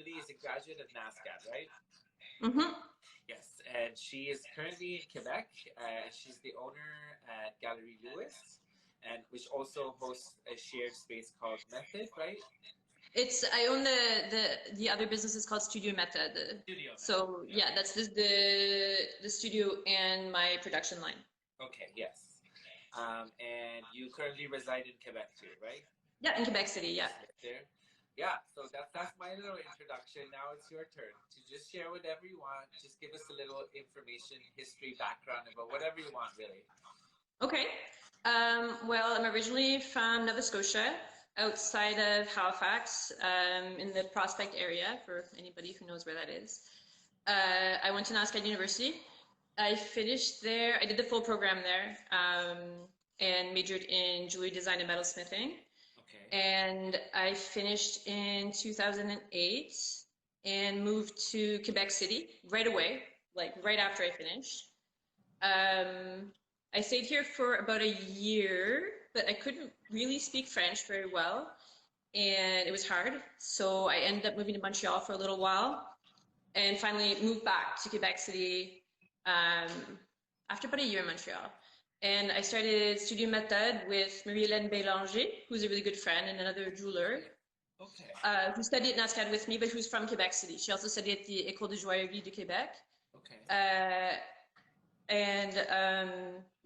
Emily is a graduate of NASCAD, right? Mm-hmm. Yes, and she is currently in Quebec. She's the owner at Gallery Lewis, and which also hosts a shared space called Method, right? I own the other business is called Studio Meta. Studio Method. So yeah, that's the studio and my production line. Okay, yes. And you currently reside in Quebec too, right? Yeah, in Quebec City, yeah. There. Yeah, so that's my little introduction. Now it's your turn to just share whatever you want. Just give us a little information, history, background about whatever you want, really. Okay. Well, I'm originally from Nova Scotia, outside of Halifax, in the Prospect area, for anybody who knows where that is. I went to NASCAD University. I finished there. I did the full program there, and majored in jewelry design and metalsmithing. Okay. And I finished in 2008 and moved to Quebec City right away, like right after I finished. I stayed here for about a year, but I couldn't really speak French very well, and it was hard. So I ended up moving to Montreal for a little while, and finally moved back to Quebec City after about a year in Montreal. And I started Studio Method with Marie-Hélène Bélanger, who's a really good friend and another jeweler. Okay. Who studied at NASCAD with me, but who's from Quebec City. She also studied at the École de Joaillerie de Québec. Okay. And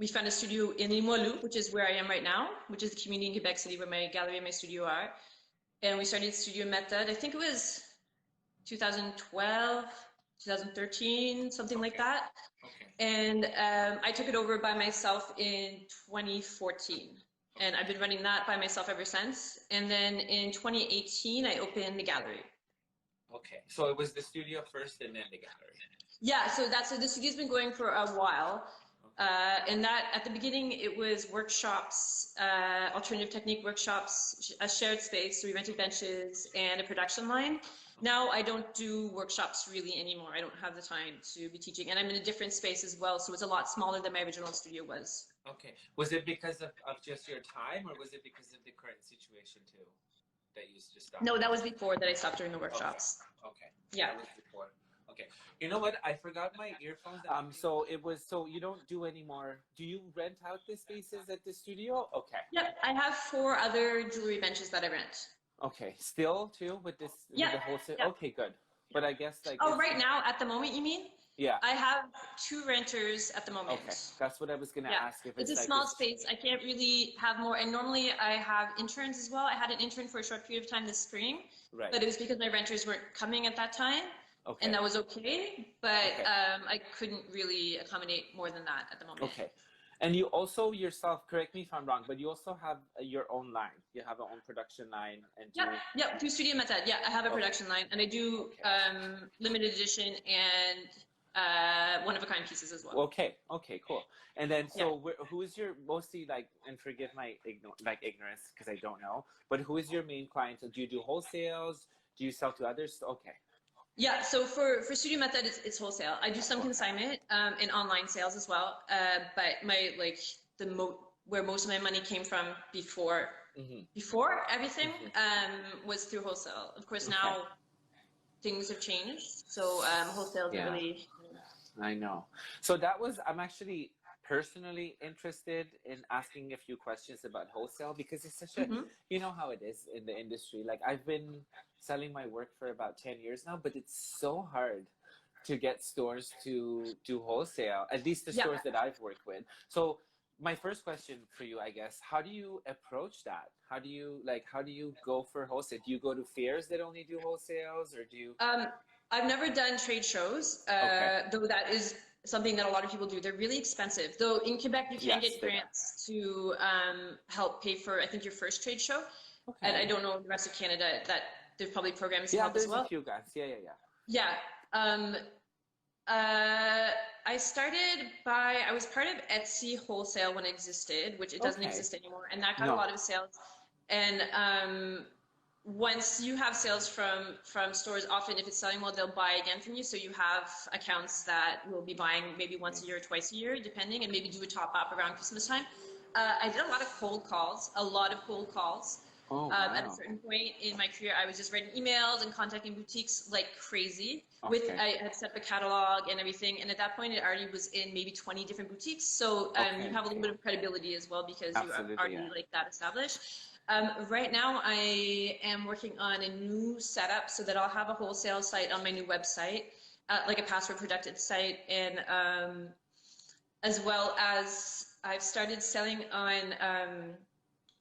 we found a studio in Limoilou, which is where I am right now, which is the community in Quebec City where my gallery and my studio are. And we started Studio Method, I think it was 2012, 2013, something like that. Okay. And I took it over by myself in 2014. And I've been running that by myself ever since. And then in 2018, I opened the gallery. Okay. So it was the studio first and then the gallery. Yeah, so the studio's been going for a while. And that at the beginning it was workshops, alternative technique workshops, a shared space. So we rented benches and a production line. Now I don't do workshops really anymore. I don't have the time to be teaching, and I'm in a different space as well. So it's a lot smaller than my original studio was. Okay. Was it because of just your time, or was it because of the current situation too, that you just stopped? No, that was before that I stopped doing the workshops. Okay. Yeah. That was before. Okay. You know what? I forgot my earphones. So you don't do anymore. Do you rent out the spaces at the studio? Okay. Yeah, I have 4 other jewelry benches that I rent. Okay. Still too with this with the wholesale? Yeah. Okay, good. But I guess like right now at the moment you mean? Yeah. I have 2 renters at the moment. Okay. That's what I was gonna ask. If it's a small space. I can't really have more. And normally I have interns as well. I had an intern for a short period of time this spring. Right. But it was because my renters weren't coming at that time. Okay. And that was okay, but I couldn't really accommodate more than that at the moment. Okay. And you also yourself, correct me if I'm wrong, but you also have your own line. You have your own production line. And Yep, through Studio Method. Yeah, I have a production line, and I do limited edition and one-of-a-kind pieces as well. Okay, cool. And then, so who is your, mostly like, and forgive my ignorance because I don't know, but who is your main client? Do you do wholesales? Do you sell to others? Okay. Yeah, so for Studio Method, it's wholesale. I do some consignment and online sales as well. But my where most of my money came from before everything was through wholesale. Of course, now things have changed, so wholesale is really. I know. So that was. I'm actually personally interested in asking a few questions about wholesale because it's such a, you know how it is in the industry. Like I've been selling my work for about 10 years now, but it's so hard to get stores to do wholesale, at least the stores that I've worked with. So my first question for you, I guess, how do you approach that? How do you go for wholesale? Do you go to fairs that only do wholesales, or do you? I've never done trade shows, though that is something that a lot of people do. They're really expensive. Though in Quebec, you can get grants to help pay for, I think, your first trade show. Okay. And I don't know the rest of Canada, that there's probably programs to help as well. Yeah, there's a few guys. Yeah. Yeah. I was part of Etsy Wholesale when it existed, which it doesn't exist anymore. And that got a lot of sales. And once you have sales from stores, often if it's selling well, they'll buy again from you. So you have accounts that will be buying maybe once a year or twice a year, depending, and maybe do a top up around Christmas time. I did a lot of cold calls, Oh, At a wow. certain point in my career, I was just writing emails and contacting boutiques like crazy. Okay. I had set up a catalog and everything, and at that point, it already was in maybe 20 different boutiques. So you Okay. have a little bit of credibility as well because you are Absolutely, already yeah. like that established. Right now, I am working on a new setup so that I'll have a wholesale site on my new website, like a password protected site, and as well as I've started selling on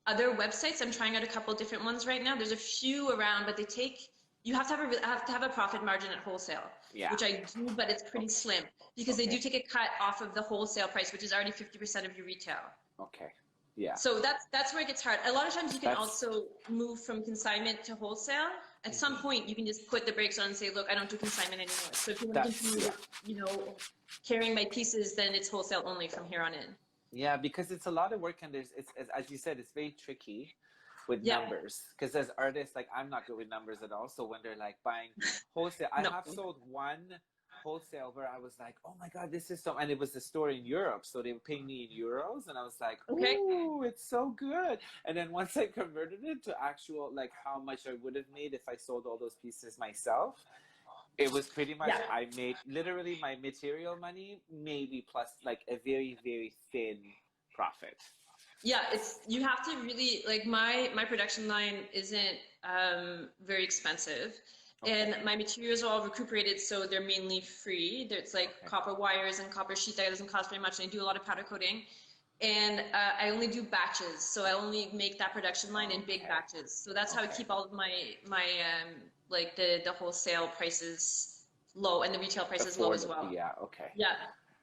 other websites. I'm trying out a couple different ones right now. There's a few around, but you have to have a profit margin at wholesale, Yeah. which I do, but it's pretty slim because they do take a cut off of the wholesale price, which is already 50% of your retail. Okay. Yeah. So that's where it gets hard. A lot of times you can also move from consignment to wholesale. At some point, you can just put the brakes on and say, look, I don't do consignment anymore. So if you want to continue, carrying my pieces, then it's wholesale only from here on in. Yeah, because it's a lot of work and it's as you said, it's very tricky with numbers. Because as artists, like I'm not good with numbers at all. So when they're like buying wholesale, I have sold one wholesale where I was like, oh my God, this is so, and it was a store in Europe. So they were paying me in euros and I was like, ooh, it's so good. And then once I converted it to actual, like how much I would have made if I sold all those pieces myself, it was pretty much, I made literally my material money, maybe plus like a very, very thin profit. Yeah, you have to really, like my production line isn't very expensive. And my materials are all recuperated, so they're mainly free. It's like copper wires and copper sheet that doesn't cost very much. And I do a lot of powder coating. And I only do batches, so I only make that production line in big batches. So that's how I keep all of my like the wholesale prices low and the retail prices low as well. Yeah, okay. Yeah,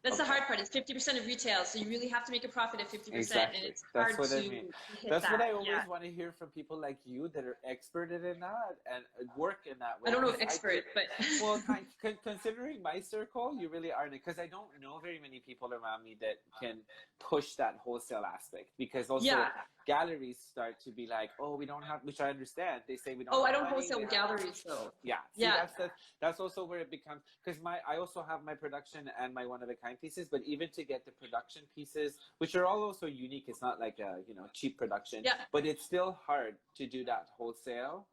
that's the hard part. It's 50% of retail, so you really have to make a profit at 50%, exactly. and it's that's hard what to I mean. hit That's that. what I always want to hear from people like you that are expert in that and work in that way. I don't know if expert, but well, considering my circle, you really aren't, because I don't know very many people around me that can push that wholesale aspect, because also galleries start to be like, oh, we don't have, which I understand. They say we don't. Oh, I don't wholesale with galleries though. Yeah, see, that's also where it becomes, because I also have my production and my one of a kind pieces, but even to get the production pieces, which are all also unique, it's not like a cheap production. Yeah. But it's still hard to do that wholesale.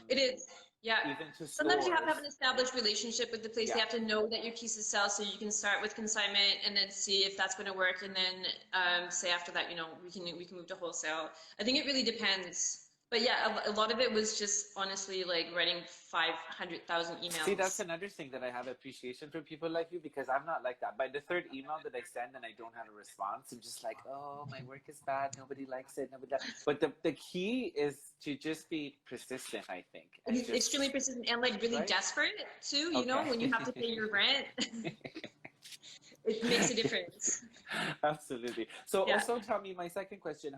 It is. Yeah. Even to sometimes you have to have an established relationship with the place. They have to know that your pieces sell, so you can start with consignment and then see if that's going to work, and then say after that, we can move to wholesale. I think it really depends. But yeah, a lot of it was just honestly like writing 500,000 emails. See, that's another thing that I have appreciation for people like you, because I'm not like that. By the third email that I send and I don't have a response, I'm just like, oh, my work is bad. Nobody likes it. But the key is to just be persistent, I think. Extremely persistent and like really desperate too, you know, when you have to pay your rent. It makes a difference. Absolutely. So also tell me, my second question,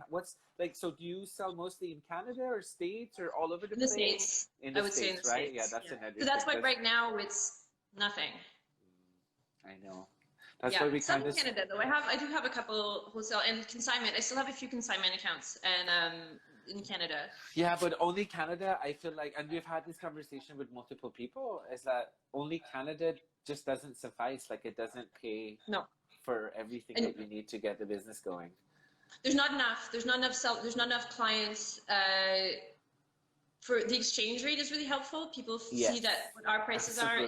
so do you sell mostly in Canada or States or all over the place? States. In the I would say in the right? States. Yeah, that's another So that's why right now it's nothing. I know. That's why we some in Canada though. I do have a couple wholesale and consignment. I still have a few consignment accounts and in Canada. Yeah, but only Canada, I feel like, and we've had this conversation with multiple people, is that only Canada just doesn't suffice. Like it doesn't pay for everything that you need to get the business going. There's not enough. There's not enough clients. For the exchange rate is really helpful. People see that what our prices are.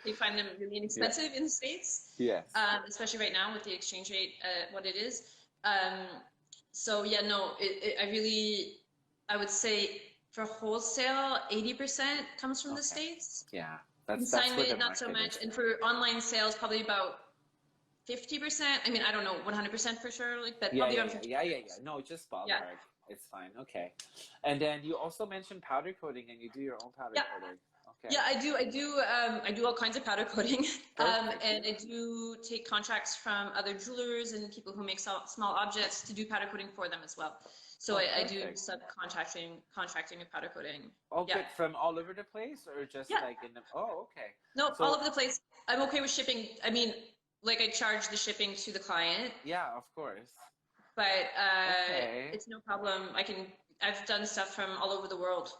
They find them really inexpensive in the States. Yes. Especially right now with the exchange rate, what it is. So I would say for wholesale, 80% comes from the States. Yeah. Consignment, not so much. And for online sales, probably about 50%. I mean, I don't know 100% for sure, but probably around 50%. Yeah. No, just ballpark. Yeah. It's fine. Okay. And then you also mentioned powder coating, and you do your own powder coating. Okay. Yeah, I do. I do all kinds of powder coating, and I do take contracts from other jewelers and people who make small objects to do powder coating for them as well. So I do subcontracting, contracting of powder coating. Oh, good. From all over the place, or just like in the? Oh, okay. No, all over the place. I'm okay with shipping. I mean, like I charge the shipping to the client. Yeah, of course. But it's no problem. I've done stuff from all over the world.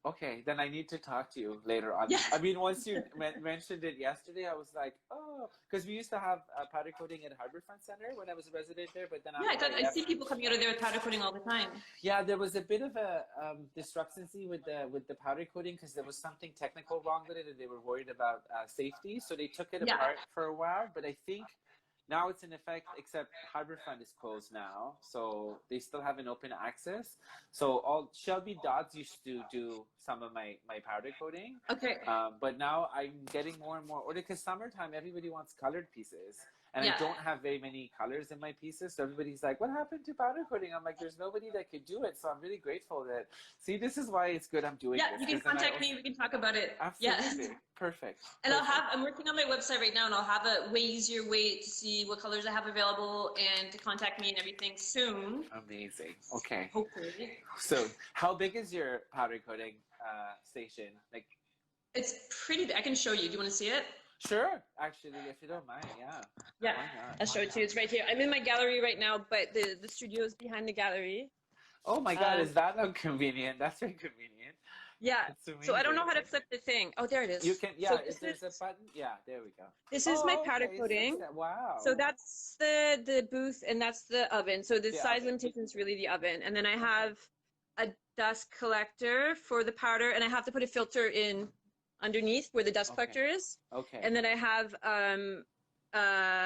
Okay, then I need to talk to you later on. Yeah. I mean, once you mentioned it yesterday, I was like, oh, because we used to have powder coating at Harbourfront Center when I was a resident there, but then Yeah, after I see people coming out of there with powder coating all the time. yeah, there was a bit of a discrepancy with the powder coating because there was something technical wrong with it, and they were worried about safety, so they took it apart for a while. But I think now it's in effect, except Harbourfront is closed now, so they still have an open access. So all Shelby Dodds used to do some of my powder coating. Okay. But now I'm getting more and more order because summertime everybody wants colored pieces. And I don't have very many colors in my pieces. So everybody's like, what happened to powder coating? I'm like, there's nobody that could do it. So I'm really grateful that, see, this is why it's good I'm doing this. Yeah, you can contact me. We can talk about it. Absolutely. Yeah. Perfect. And I'm working on my website right now, and I'll have a way easier way to see what colors I have available and to contact me and everything soon. Amazing. Okay. Hopefully. So how big is your powder coating station? Like, it's pretty big. I can show you. Do you want to see it? Sure, actually, if you don't mind, yeah. Yeah, I'll show it to you. It's right here. I'm in my gallery right now, but the studio is behind the gallery. Oh my God, is that convenient? That's very convenient. Yeah, so I don't know how to flip the thing. Oh, there it is. You can, yeah, so if there's a button, yeah, there we go. This is my powder coating. Wow. So that's the booth, and that's the oven. So the size limitation is really the oven. And then I have a dust collector for the powder, and I have to put a filter in underneath where the dust collector is. Okay. And then I have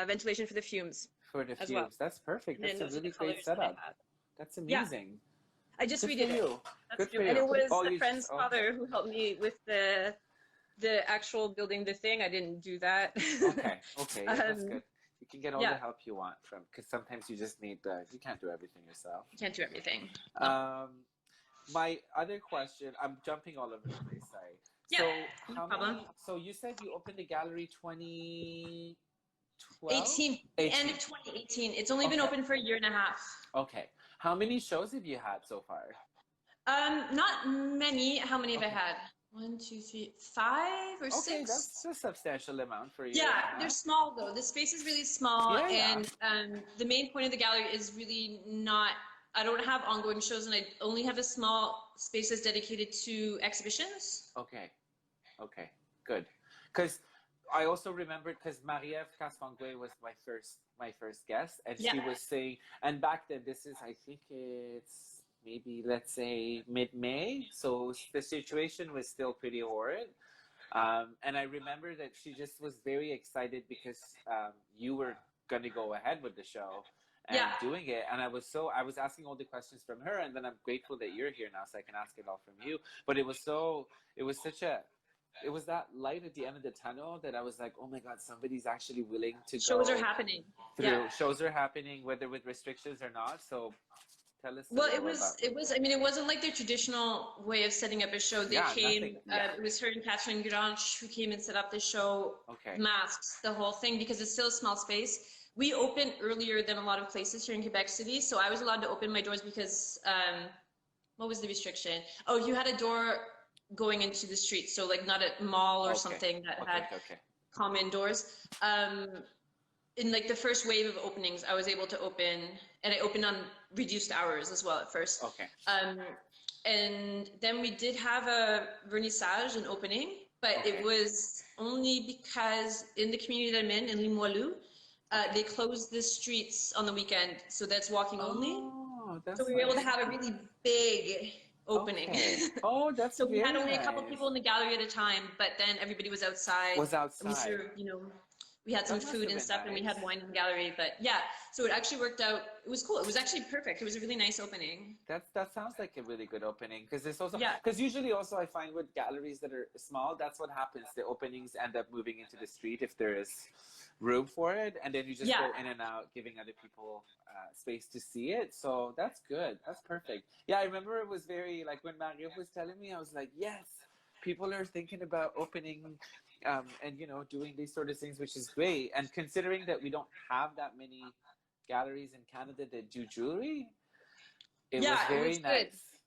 ventilation for the fumes. For the fumes. Well. That's perfect. That's a really great setup. That's amazing. Yeah. I just redid it. Good for you. And it was a friend's father who helped me with the actual building the thing. I didn't do that. Okay. That's good. You can get all the help you want from, because sometimes you just need you can't do everything yourself. You can't do everything. My other question, I'm jumping all over the place, sorry. Yeah, so no problem. So you said you opened the gallery 2012? 18, end of 2018. It's only been open for a year and a half. Okay. How many shows have you had so far? Not many. How many have I had? 1, 2, 3, 5 or 6. Okay, that's a substantial amount for you. Yeah, they're small though. The space is really small, and the main point of the gallery is really not. I don't have ongoing shows, and I only have a small space that's dedicated to exhibitions. Okay, good. Because I also remembered, because Marie-Ève Castonguay was my first guest, and she was saying, and back then, this is, I think it's maybe, let's say, mid-May, so the situation was still pretty horrid. And I remember that she just was very excited because you were going to go ahead with the show and doing it. And I was asking all the questions from her, and then I'm grateful that you're here now so I can ask it all from you. But it was that light at the end of the tunnel that I was like, oh my God, somebody's actually willing to shows are happening. Shows are happening, whether with restrictions or not. So tell us. Well, it was, I mean, it wasn't like the traditional way of setting up a show. They came, it was her and Catherine Grange who came and set up the show, masks, the whole thing, because it's still a small space. We opened earlier than a lot of places here in Quebec City, so I was allowed to open my doors because, what was the restriction? Oh, you had a door going into the street, so like not a mall or something that had common doors. In like the first wave of openings, I was able to open, and I opened on reduced hours as well at first. And then we did have a vernissage, an opening, but it was only because in the community that I'm in Limoilou, they closed the streets on the weekend, so that's walking only. So we were able to have a really big opening. Oh, that's so we had only a couple people in the gallery at a time, but then everybody was outside. And we served, we had some food and stuff, and we had wine in the gallery. But yeah, so it actually worked out. It was cool. It was actually perfect. It was a really nice opening. That sounds like a really good opening, because it's also because usually also I find with galleries that are small, that's what happens. The openings end up moving into the street if there is room for it, and then you just go in and out, giving other people space to see it. So that's good. That's perfect. Yeah, I remember it was very, like, when Marie-Ève was telling me, I was like, yes, people are thinking about opening and doing these sort of things, which is great. And considering that we don't have that many galleries in Canada that do jewelry, it was very nice.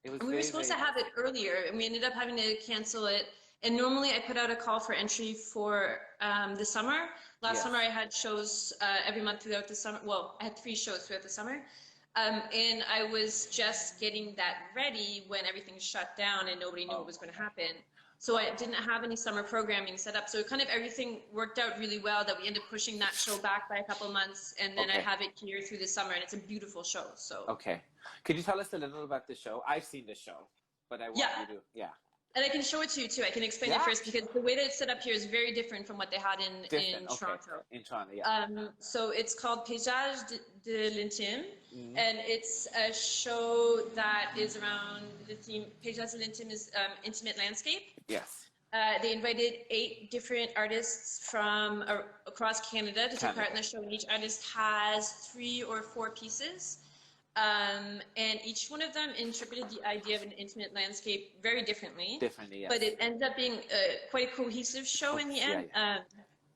We were supposed to have it earlier, and we ended up having to cancel it. And normally I put out a call for entry for the summer. Last summer I had shows every month throughout the summer. Well, I had 3 shows throughout the summer. And I was just getting that ready when everything shut down and nobody knew what was going to happen. So I didn't have any summer programming set up. So kind of everything worked out really well that we ended up pushing that show back by a couple of months. And then I have it here through the summer, and it's a beautiful show. So okay. Could you tell us a little about the show? I've seen the show, but I want you to, And I can show it to you too. I can explain it first because the way that it's set up here is very different from what they had in Toronto. In Toronto, So it's called Paysage de l'Intime, and it's a show that is around the theme. Paysage de l'Intime is intimate landscape. Yes. They invited 8 different artists from across Canada to take part in the show, and each artist has 3 or 4 pieces. And each one of them interpreted the idea of an intimate landscape very differently. Yes. But it ended up being quite a cohesive show in the end.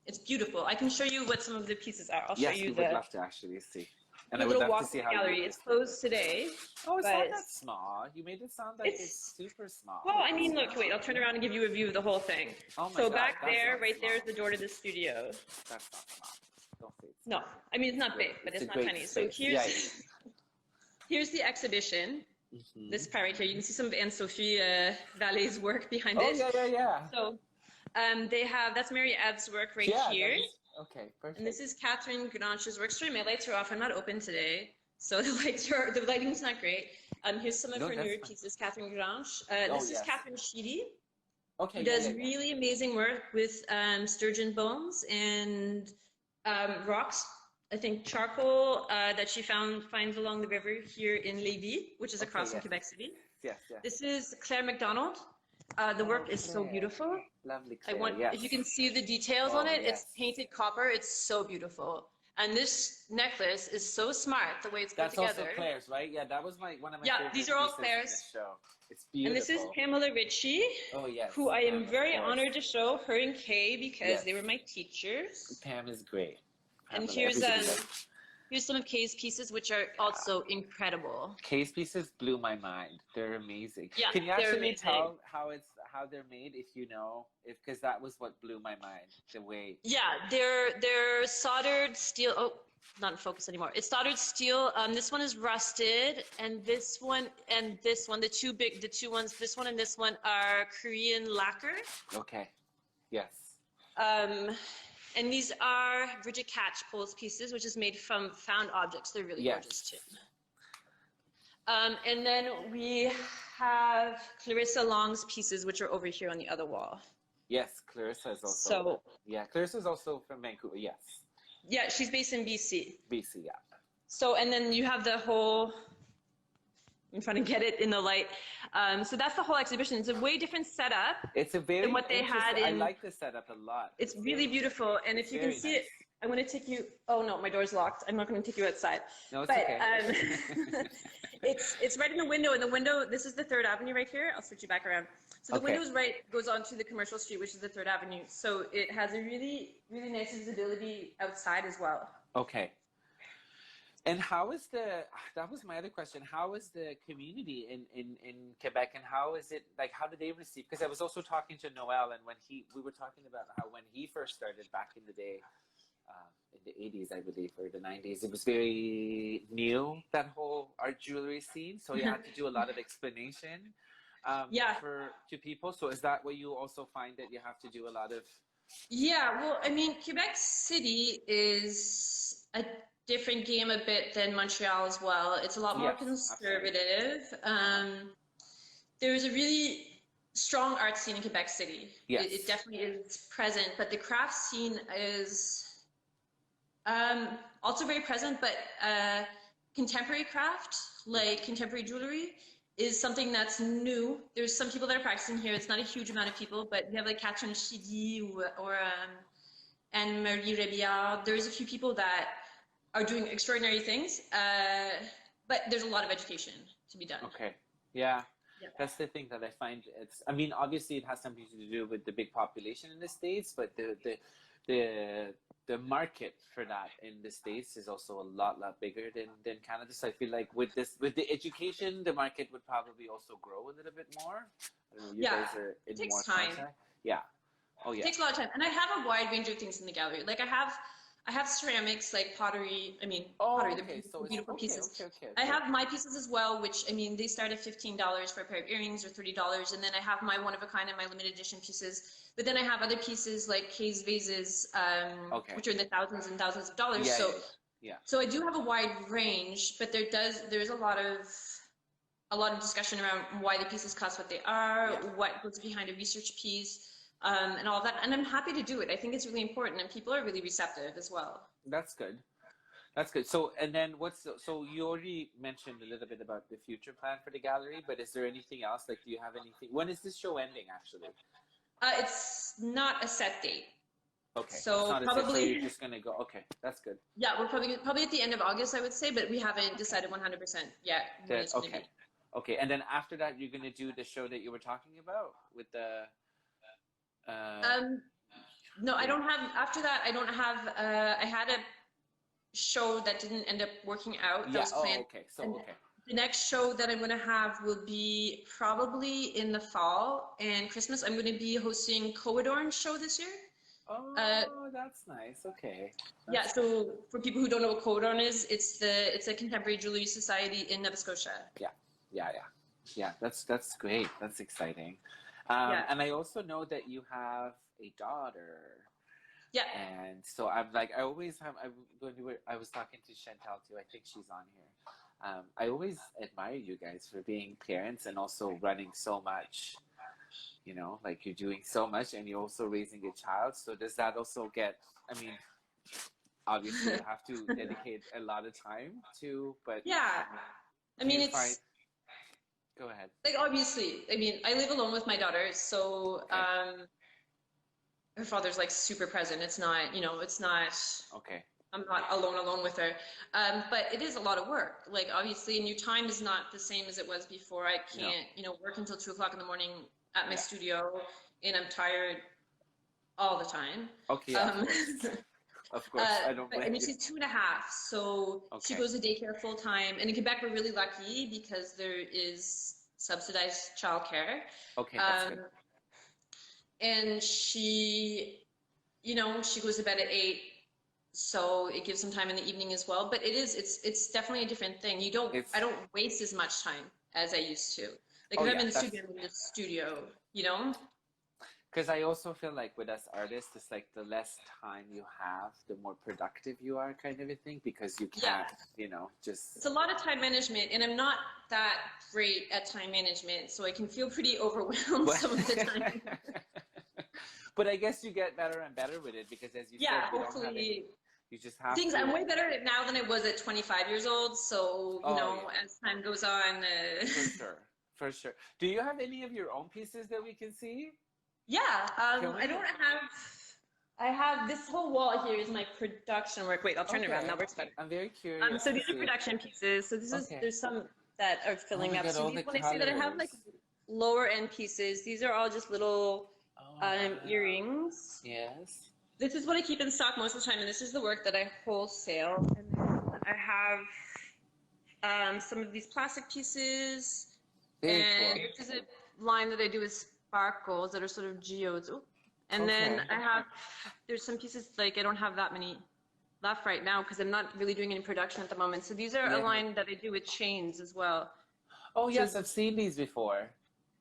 It's beautiful. I can show you what some of the pieces are. I'll show you would love to actually see. And I would love love to see how gallery. It's closed today. Oh, it's not that small. You made it sound like it's super small. Well, I mean, look, wait, I'll turn around and give you a view of the whole thing. Oh my so God, back there, right there is the door to the studio. That's not small. Don't say it's No, I mean, it's not big, but it's not tiny. So here's the exhibition. This part right here. You can see some of Anne-Sophie Vallet's work behind it. Oh, yeah. So that's Mary Ebb's work right here. Okay, perfect. And this is Catherine Granche's work. Sorry, my lights are off. I'm not open today. So the lighting's not great. Here's some of her newer pieces, Catherine Granche. This is Catherine Sheedy. Okay. Who does really amazing work with sturgeon bones and rocks. I think charcoal that she finds along the river here in Lévis, which is across from Quebec City. Yes. This is Claire MacDonald. The work is so beautiful. Lovely Claire, if you can see the details on it, it's painted copper. It's so beautiful. And this necklace is so smart, the way it's put together. That's also Claire's, right? Yeah, that was one of my favorite these are all pieces Claire's. in this show. It's beautiful. And this is Pamela Ritchie, who I am very honored to show, her and Kay, because they were my teachers. Pam is great. And here's some of Kay's pieces, which are also incredible. Kay's pieces blew my mind. They're amazing. Yeah, can you actually tell how they're made, if you know, because that was what blew my mind, the way. Yeah, they're soldered steel. Oh, not in focus anymore. It's soldered steel. This one is rusted, and this one and this one, the two ones, this one and this one are Korean lacquer. Okay. Yes. And these are Bridget Catchpole's pieces, which is made from found objects. They're really gorgeous too. And then we have Clarissa Long's pieces, which are over here on the other wall. Yes, Clarissa is also. Clarissa is also from Vancouver. Yes. Yeah, she's based in BC. BC, yeah. So, and then you have the whole. I'm trying to get it in the light. So that's the whole exhibition. It's a way different setup. It's a very than what they had in. I like the setup a lot. It's really beautiful, and if you can see it, I'm going to take you. Oh no, my door's locked. I'm not going to take you outside. No, it's okay. It's right in the window. In the window, this is the 3rd Avenue right here. I'll switch you back around. So the window is goes onto the commercial street, which is the 3rd Avenue. So it has a really, really nice visibility outside as well. Okay. And how is that was my other question, how is the community in Quebec, and how is it, like, how do they receive, because I was also talking to Noel, and we were talking about how when he first started back in the day, in the 80s, I believe, or the 90s, it was very new, that whole art jewelry scene, so you had to do a lot of explanation to people. So is that what you also find, that you have to do a lot of? Yeah, well, I mean, Quebec City is a different game a bit than Montreal as well. It's a lot more conservative. There's a really strong art scene in Quebec City. Yes. It definitely is present, but the craft scene is also very present, but contemporary craft, like contemporary jewelry, is something that's new. There's some people that are practicing here. It's not a huge amount of people, but we have like Catherine Chidi or Anne-Marie Rebillard. There's a few people that are doing extraordinary things, but there's a lot of education to be done. Okay, yeah. That's the thing that I find. I mean, obviously it has something to do with the big population in the States, but the market for that in the States is also a lot bigger than Canada. So I feel like with the education, the market would probably also grow a little bit more. I don't know, you guys are in more contact. Yeah. Oh yeah. It takes a lot of time, and I have a wide range of things in the gallery. Like I have I have ceramics like pottery. I mean, Oh, pottery, they're okay. So it's beautiful okay, pieces. okay, okay, I okay. have my pieces as well, which, I mean, they start at $15 for a pair of earrings or $30. And then I have my one of a kind and my limited edition pieces. But then I have other pieces like case vases, Okay. which are in the thousands and thousands of dollars. Yeah, So, yeah, yeah. so I do have a wide range, but there's a lot of discussion around why the pieces cost what they are, Yeah. what goes behind a research piece, and all of that. And I'm happy to do it. I think it's really important, and people are really receptive as well. That's good. That's good. So, and then so you already mentioned a little bit about the future plan for the gallery, but is there anything else? Like, do you have anything? When is this show ending, actually? It's not a set date. Okay. So It's not a set, so probably, you're just gonna go. Okay, that's good. yeah, we're probably at the end of August, I would say, but we haven't decided 100% yet when it's going to Okay. be. Okay, and then after that, you're gonna do the show that you were talking about with the. No, I don't have. After that, I don't have. I had a show that didn't end up working out. That Yeah. was Oh, planned. okay. So And okay. the next show that I'm going to have will be probably in the fall and Christmas. I'm going to be hosting Co-Adorn's show this year. Oh, that's nice. Okay. Yeah, That's so for people who don't know what Co-Adorn is, it's a contemporary jewelry society in Nova Scotia. Yeah. That's great. That's exciting. Yeah. And I also know that you have a daughter. Yeah. And so I'm like, I always have. I was talking to Chantal too. I think she's on here. I always admire you guys for being parents and also running so much. You know, like you're doing so much and you're also raising a child. So does that also get? I mean, obviously you have to dedicate a lot of time to. But Yeah. I mean, it's Go ahead. like obviously. I mean, I live alone with my daughter, so Okay. her father's like super present. It's not, it's not. Okay. I'm not alone with her. But it is a lot of work. Like obviously, and your time is not the same as it was before. I can't, work until 2 o'clock in the morning at my studio, and I'm tired all the time. Okay. Yeah. Of course. I don't blame I mean, you. she's 2.5, so she goes to daycare full time. And in Quebec, we're really lucky because there is subsidized childcare. Okay, that's good. And she, she goes to bed at 8. So it gives some time in the evening as well, but it's definitely a different thing. I don't waste as much time as I used to. Like if I'm in the studio, Because I also feel like with us artists, it's like the less time you have, the more productive you are, kind of a thing, because you can't, just. It's a lot of time management, and I'm not that great at time management, so I can feel pretty overwhelmed some of the time. But I guess you get better and better with it because, as you said, you don't have it. You just have to. I'm way better at it now than I was at 25 years old. So, as time goes on. For sure. Do you have any of your own pieces that we can see? Yeah. I have this whole wall here is my production work. Wait, I'll turn it around. That works better. I'm very curious. So these are production pieces. So there's some that are filling up. So when I say that I have like lower end pieces, these are all just little earrings. Yes. This is what I keep in stock most of the time, and this is the work that I wholesale. And then I have some of these plastic pieces, this is a line that I do with sparkles that are sort of geodes. Ooh. And then there's some pieces, like I don't have that many left right now because I'm not really doing any production at the moment. So these are a line that I do with chains as well. Oh, yes, I've seen these before.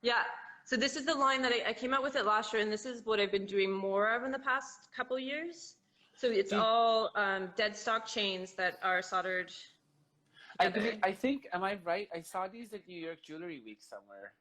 Yeah. So this is the line that I came out with it last year, and this is what I've been doing more of in the past couple years. So it's all dead stock chains that are soldered together. I think, am I right? I saw these at New York Jewelry Week somewhere.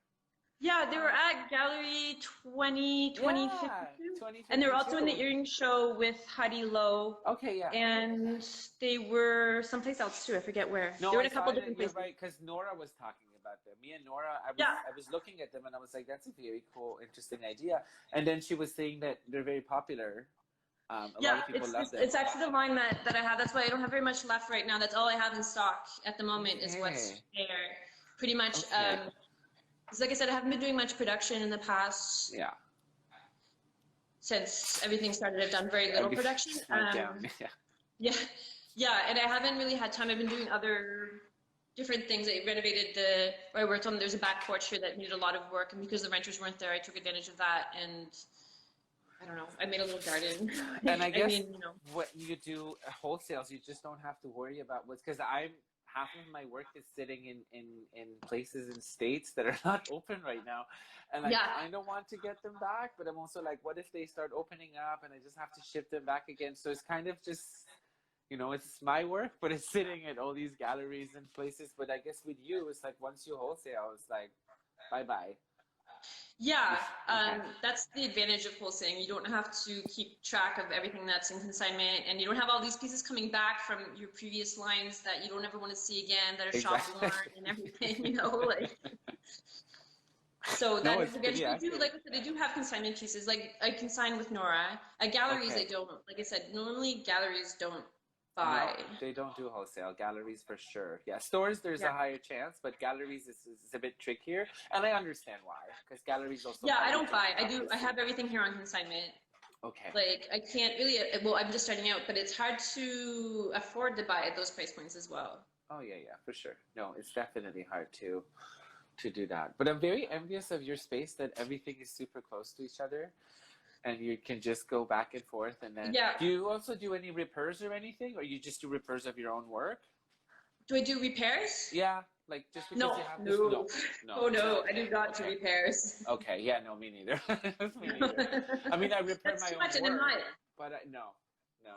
Yeah, they were at Gallery 2052. And they were also in the earring show with Heidi Lowe. Okay, yeah. And they were someplace else too. I forget where. No, they were in a couple different places. Right, because Nora was talking about them. Me and Nora, I was looking at them and I was like, that's a very cool, interesting idea. And then she was saying that they're very popular. A lot of people love them. It's actually the line that I have. That's why I don't have very much left right now. That's all I have in stock at the moment is what's there. Pretty much. Because like I said, I haven't been doing much production in the past. Yeah. Since everything started, I've done very little production. Yeah, and I haven't really had time. I've been doing other different things. I renovated where I worked on. There's a back porch here that needed a lot of work, and because the renters weren't there, I took advantage of that, and I don't know. I made a little garden. And I guess mean, you know. what you do wholesales, you just don't have to worry about what's, because I'm half of my work is sitting in places in states that are not open right now, and I kind of want to get them back, but I'm also like, what if they start opening up and I just have to ship them back again? So it's kind of just, you know, it's my work, but it's sitting at all these galleries and places. But I guess with you, it's like once you wholesale, it's like bye bye. Yeah, that's the advantage of wholesaling. You don't have to keep track of everything that's in consignment, and you don't have all these pieces coming back from your previous lines that you don't ever want to see again, that are shop worn and everything, you know, like. So that is again, I do, like I said, I do have consignment pieces. Like I consign with Nora. At galleries, I don't. Like I said, normally galleries don't buy. No, they don't do wholesale. Galleries for sure. Yeah, stores there's a higher chance, but galleries is a bit trickier, and I understand why, because galleries also. Yeah, I don't buy. I do. I have everything here on consignment. Okay. Like I can't really. Well, I'm just starting out, but it's hard to afford to buy at those price points as well. Oh yeah, for sure. No, it's definitely hard to do that. But I'm very envious of your space that everything is super close to each other. And you can just go back and forth, and then do you also do any repairs or anything, or you just do repairs of your own work? Do I do repairs? Yeah, like just because you have this. No. Oh no, I do not do Okay. repairs. Okay, yeah, no, me neither. Me neither. I mean, I repair my own work, but no,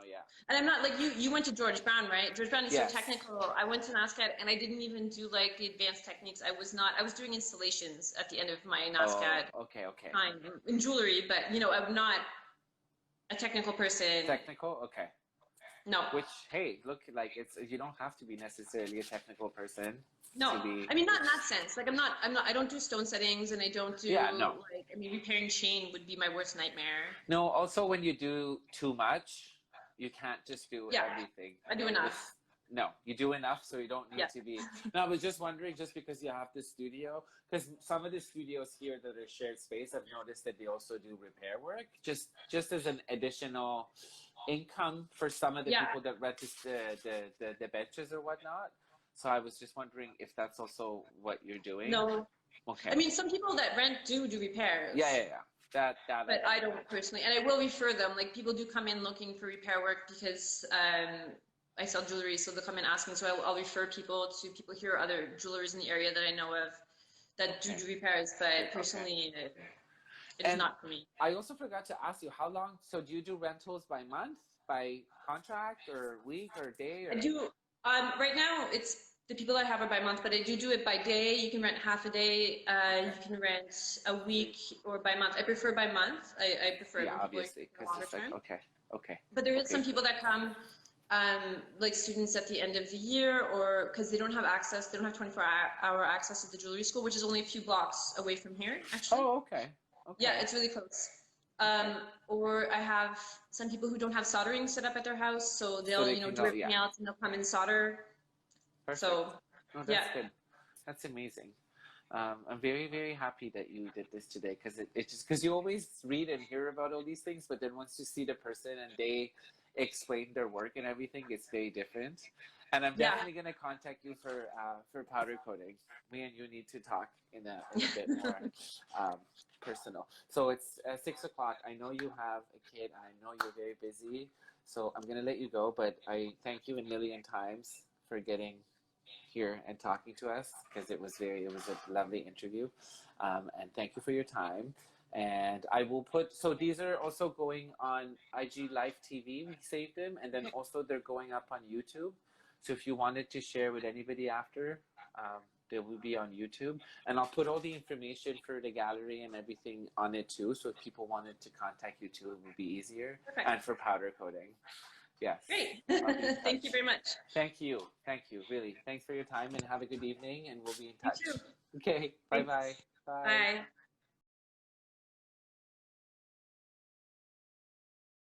yeah. And I'm not like you. You went to George Brown, right? George Brown is so technical. I went to NASCAD, and I didn't even do like the advanced techniques. I was doing installations at the end of my NASCAD time in jewelry, but you know, I'm not a technical person. Technical, okay. No. Which, hey, look, like you don't have to be necessarily a technical person. No, I mean not in that sense. Like I'm not. I don't do stone settings, and I don't do like. I mean, repairing chain would be my worst nightmare. No, also when you do too much, you can't just do everything. I do enough. No, you do enough, so you don't need to be. No, I was just wondering, just because you have the studio, because some of the studios here that are shared space, I've noticed that they also do repair work, just as an additional income for some of the people that rent the benches or whatnot. So I was just wondering if that's also what you're doing. No. Okay. I mean, some people that rent do repairs. Yeah. That but I don't personally, and I will refer them. Like people do come in looking for repair work because I sell jewelry, so they'll come in asking. So I'll refer people to people here or other jewelers in the area that I know of that do repairs. But personally, it's not for me. I also forgot to ask you, how long? So do you do rentals by month, by contract, or week, or day? Or? I do. Right now, it's the people I have are by month, but I do it by day. You can rent half a day. You can rent a week or by month. I prefer by month. I prefer obviously, because it's like okay. But there is some people that come, like students at the end of the year, or because they don't have access. They don't have 24-hour access to the jewelry school, which is only a few blocks away from here. Actually. Oh, okay. Yeah, it's really close. Or I have some people who don't have soldering set up at their house, so they'll do everything else and they'll come and solder. Perfect. So that's good. That's amazing. I'm very, very happy that you did this today, because it's just because you always read and hear about all these things, but then once you see the person and they explain their work and everything, it's very different. And I'm definitely going to contact you for powder coating. Me and you need to talk in a bit more personal. So it's 6 o'clock. I know you have a kid, and I know you're very busy. So I'm going to let you go, but I thank you a million times for getting here and talking to us, because it was a lovely interview. And thank you for your time. And I will so these are also going on IG Live TV. We saved them, and then also they're going up on YouTube. So if you wanted to share with anybody after, they will be on YouTube. And I'll put all the information for the gallery and everything on it too. So if people wanted to contact you too, it would be easier. Perfect. And for powder coating. Yes. Great. Thank you very much. Thank you. Really. Thanks for your time, and have a good evening, and we'll be in touch. You too. Okay. Bye-bye. Bye. Bye.